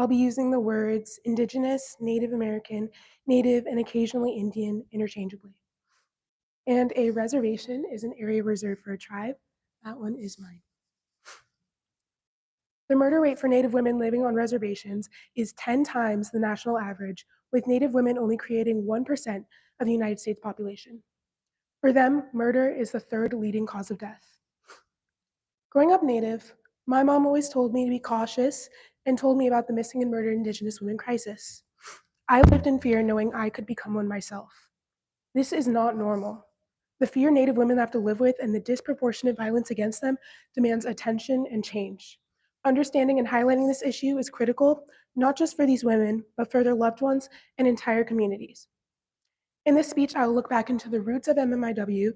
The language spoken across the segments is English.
I'll be using the words Indigenous, Native American, Native, and occasionally Indian interchangeably. And a reservation is an area reserved for a tribe. That one is mine. The murder rate for Native women living on reservations is 10 times the national average, with Native women only creating 1% of the United States population. For them, murder is the third leading cause of death. Growing up Native, my mom always told me to be cautious and told me about the missing and murdered Indigenous women crisis. I lived in fear knowing I could become one myself. This is not normal. The fear Native women have to live with and the disproportionate violence against them demands attention and change. Understanding and highlighting this issue is critical, not just for these women, but for their loved ones and entire communities. In this speech, I will look back into the roots of MMIW,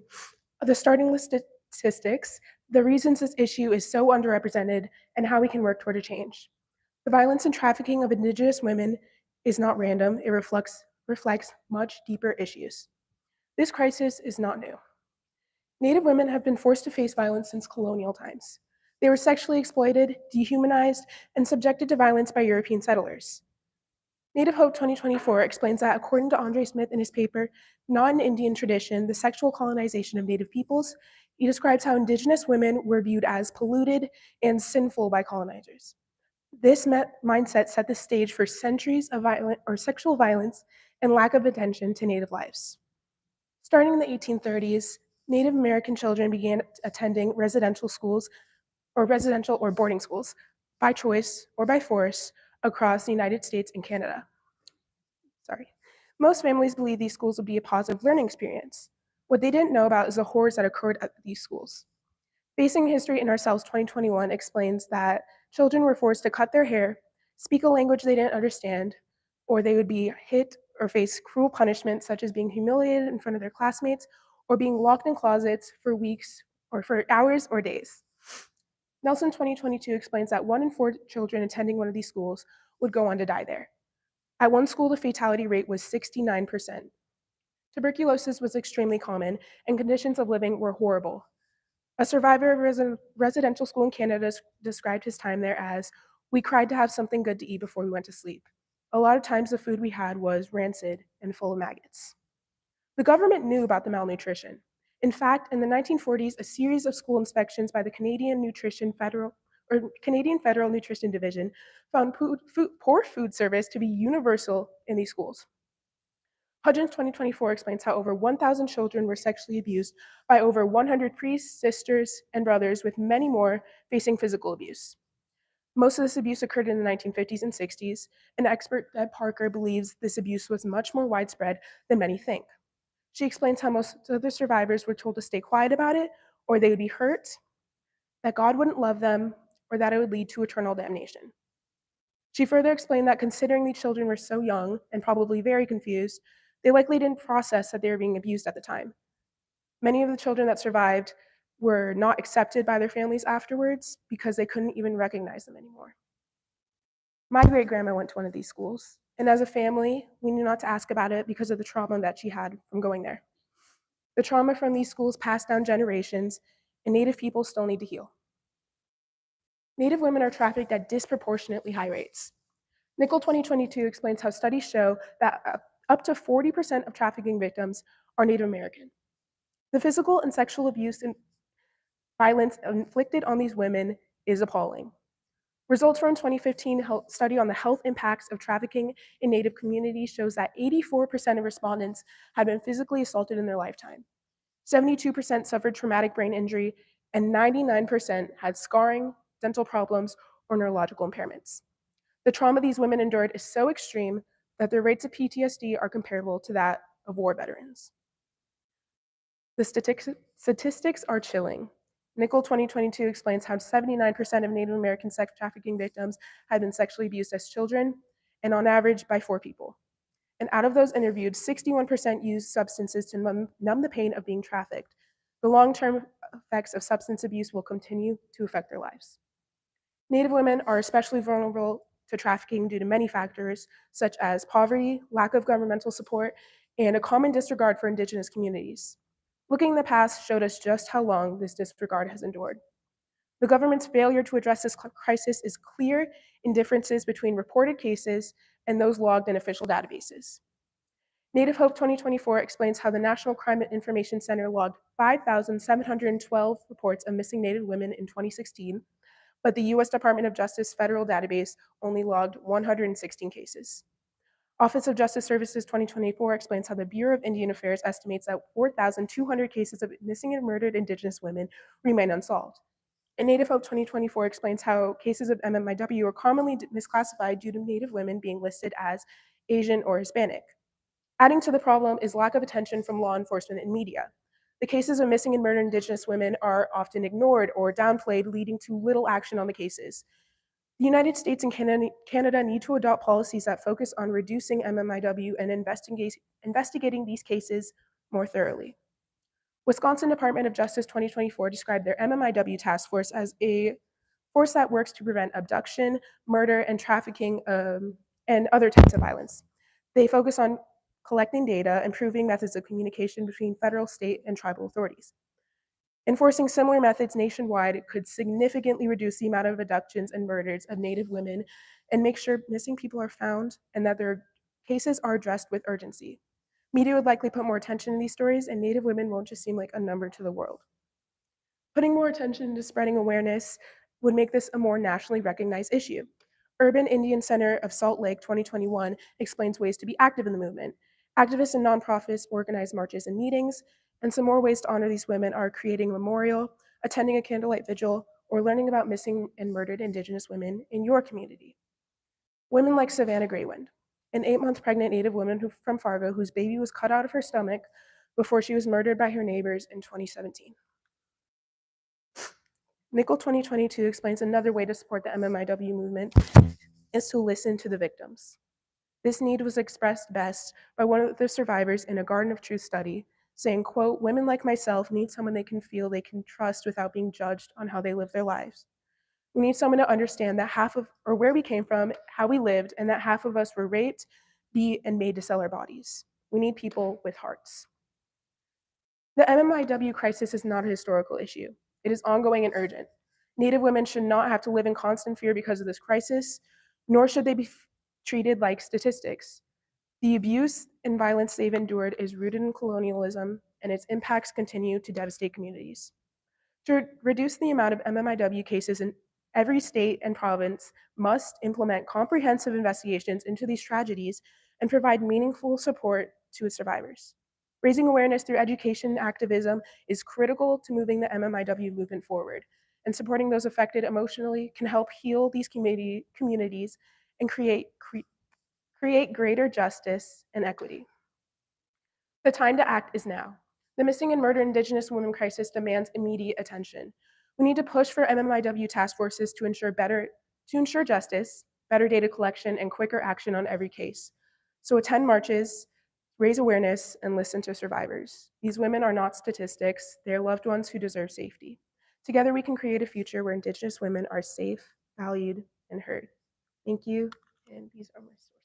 the starting list statistics, the reasons this issue is so underrepresented, and how we can work toward a change. The violence and trafficking of Indigenous women is not random, it reflects much deeper issues. This crisis is not new. Native women have been forced to face violence since colonial times. They were sexually exploited, dehumanized, and subjected to violence by European settlers. Native Hope 2024 explains that according to Andre Smith in his paper, Not an Indian Tradition, the Sexual Colonization of Native Peoples, he describes how Indigenous women were viewed as polluted and sinful by colonizers. This mindset set the stage for centuries of violent or sexual violence and lack of attention to Native lives. Starting in the 1830s, Native American children began attending residential or boarding schools by choice or by force across the United States and Canada. Most families believed these schools would be a positive learning experience. What they didn't know about is the horrors that occurred at these schools. Facing History in Ourselves 2021 explains that children were forced to cut their hair, speak a language they didn't understand, or they would be hit or face cruel punishment such as being humiliated in front of their classmates or being locked in closets for weeks or for hours or days. Nelson 2022 explains that 1 in 4 children attending one of these schools would go on to die there. At one school, the fatality rate was 69%. Tuberculosis was extremely common, and conditions of living were horrible. A survivor of a residential school in Canada described his time there as, "We cried to have something good to eat before we went to sleep. A lot of times the food we had was rancid and full of maggots." The government knew about the malnutrition. In fact, in the 1940s, a series of school inspections by the Canadian Federal Nutrition Division found poor food service to be universal in these schools. Hudgens 2024 explains how over 1,000 children were sexually abused by over 100 priests, sisters, and brothers, with many more facing physical abuse. Most of this abuse occurred in the 1950s and 60s, and expert Deb Parker believes this abuse was much more widespread than many think. She explains how most of the survivors were told to stay quiet about it, or they would be hurt, that God wouldn't love them, or that it would lead to eternal damnation. She further explained that considering these children were so young and probably very confused, they likely didn't process that they were being abused at the time. Many of the children that survived were not accepted by their families afterwards because they couldn't even recognize them anymore. My great-grandma went to one of these schools, and as a family, we knew not to ask about it because of the trauma that she had from going there. The trauma from these schools passed down generations, and Native people still need to heal. Native women are trafficked at disproportionately high rates. Nickel 2022 explains how studies show that up to 40% of trafficking victims are Native American. The physical and sexual abuse and violence inflicted on these women is appalling. Results from a 2015 study on the health impacts of trafficking in Native communities shows that 84% of respondents had been physically assaulted in their lifetime. 72% suffered traumatic brain injury, and 99% had scarring, dental problems, or neurological impairments. The trauma these women endured is so extreme that their rates of PTSD are comparable to that of war veterans. The statistics are chilling. Nickel 2022 explains how 79% of Native American sex trafficking victims had been sexually abused as children, and on average by 4 people. And out of those interviewed, 61% used substances to numb the pain of being trafficked. The long-term effects of substance abuse will continue to affect their lives. Native women are especially vulnerable to trafficking due to many factors, such as poverty, lack of governmental support, and a common disregard for Indigenous communities. Looking in the past showed us just how long this disregard has endured. The government's failure to address this crisis is clear in differences between reported cases and those logged in official databases. Native Hope 2024 explains how the National Crime Information Center logged 5,712 reports of missing Native women in 2016, but the US Department of Justice federal database only logged 116 cases. Office of Justice Services 2024 explains how the Bureau of Indian Affairs estimates that 4,200 cases of missing and murdered Indigenous women remain unsolved. And Native Hope 2024 explains how cases of MMIW are commonly misclassified due to Native women being listed as Asian or Hispanic. Adding to the problem is lack of attention from law enforcement and media. The cases of missing and murdered Indigenous women are often ignored or downplayed, leading to little action on the cases. The United States and Canada need to adopt policies that focus on reducing MMIW and investigating these cases more thoroughly. Wisconsin Department of Justice 2024 described their MMIW task force as a force that works to prevent abduction, murder, and trafficking, and other types of violence. They focus on collecting data, improving methods of communication between federal, state, and tribal authorities. Enforcing similar methods nationwide could significantly reduce the amount of abductions and murders of Native women and make sure missing people are found and that their cases are addressed with urgency. Media would likely put more attention in these stories, and Native women won't just seem like a number to the world. Putting more attention to spreading awareness would make this a more nationally recognized issue. Urban Indian Center of Salt Lake 2021 explains ways to be active in the movement. Activists and nonprofits organize marches and meetings, and some more ways to honor these women are creating a memorial, attending a candlelight vigil, or learning about missing and murdered Indigenous women in your community. Women like Savannah Graywind, an 8-month pregnant Native woman from Fargo whose baby was cut out of her stomach before she was murdered by her neighbors in 2017. Nickel 2022 explains another way to support the MMIW movement is to listen to the victims. This need was expressed best by one of the survivors in a Garden of Truth study, saying, quote, "Women like myself need someone they can feel they can trust without being judged on how they live their lives. We need someone to understand that where we came from, how we lived, and that half of us were raped, beat, and made to sell our bodies. We need people with hearts." The MMIW crisis is not a historical issue. It is ongoing and urgent. Native women should not have to live in constant fear because of this crisis, nor should they be treated like statistics. The abuse and violence they've endured is rooted in colonialism, and its impacts continue to devastate communities. To reduce the amount of MMIW cases in every state and province must implement comprehensive investigations into these tragedies and provide meaningful support to its survivors. Raising awareness through education and activism is critical to moving the MMIW movement forward, and supporting those affected emotionally can help heal these communities and create greater justice and equity. The time to act is now. The missing and murdered Indigenous women crisis demands immediate attention. We need to push for MMIW task forces to ensure justice, better data collection, and quicker action on every case. So attend marches, raise awareness, and listen to survivors. These women are not statistics, they are loved ones who deserve safety. Together we can create a future where Indigenous women are safe, valued, and heard. Thank you, and these are my sources.